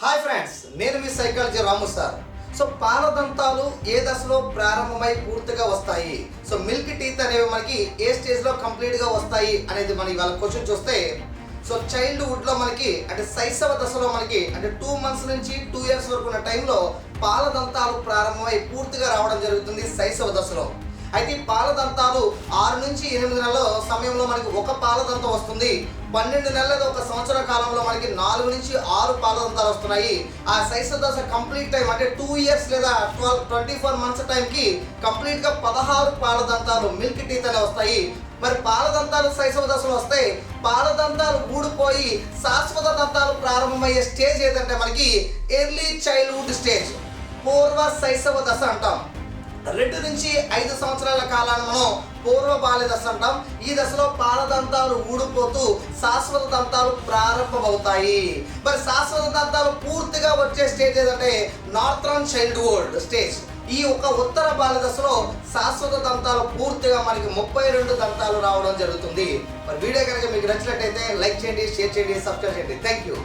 Hi friends, నేను మీ psychology రాము sir. So పాలదంతాలు ఏ దశలో ప్రారంభమై పూర్తిగా వస్తాయి, సో మిల్క్ టీత్ అనేవి మనకి ఏ స్టేజ్లో కంప్లీట్గా వస్తాయి అనేది మనం ఇవాళ క్వశ్చన్ చూస్తే, సో చైల్డ్హుడ్లో మనకి అంటే శైశవ దశలో మనకి అంటే 2 months నుంచి 2 years వరకు ఉన్న టైంలో పాలదంతాలు ప్రారంభమై పూర్తిగా రావడం జరుగుతుంది శైశవ దశలో. అయితే ఈ పాలదంతాలు 6 నుంచి 8 నెలల సమయంలో మనకి ఒక పాలదంతం వస్తుంది. 12 నెలల ఒక సంవత్సర కాలంలో మనకి 4 నుంచి 6 పాలదంతాలు వస్తున్నాయి. ఆ శైశవ దశ కంప్లీట్ టైం అంటే 2 years లేదా 24 months టైంకి కంప్లీట్గా 16 పాలదంతాలు మిల్క్ టీత్ అనేవి వస్తాయి. మరి పాలదంతాలు శైశవ దశలో వస్తే పాలదంతాలు ఊడిపోయి శాశ్వత దంతాలు ప్రారంభమయ్యే స్టేజ్ ఏదంటే మనకి ఎర్లీ చైల్డ్హుడ్ స్టేజ్, పూర్వ శైశవ దశ అంటాం. 2 నుంచి 5 సంవత్సరాల కాలాన్ని మనం పూర్వ బాల్య దశ అంటాం. ఈ దశలో పాలదంతాలు ఊడిపోతూ శాశ్వత దంతాలు ప్రారంభమవుతాయి. మరి శాశ్వత దంతాలు పూర్తిగా వచ్చే స్టేజ్ ఏదంటే నార్థరన్ చైల్డ్హుడ్ స్టేజ్. ఈ ఒక ఉత్తర బాల్య దశలో శాశ్వత దంతాలు పూర్తిగా మనకి 32 దంతాలు రావడం జరుగుతుంది. మరి వీడియో కనుక మీకు నచ్చినట్టయితే లైక్ చేయండి, షేర్ చేయండి, సబ్స్క్రైబ్ చేయండి. Thank you.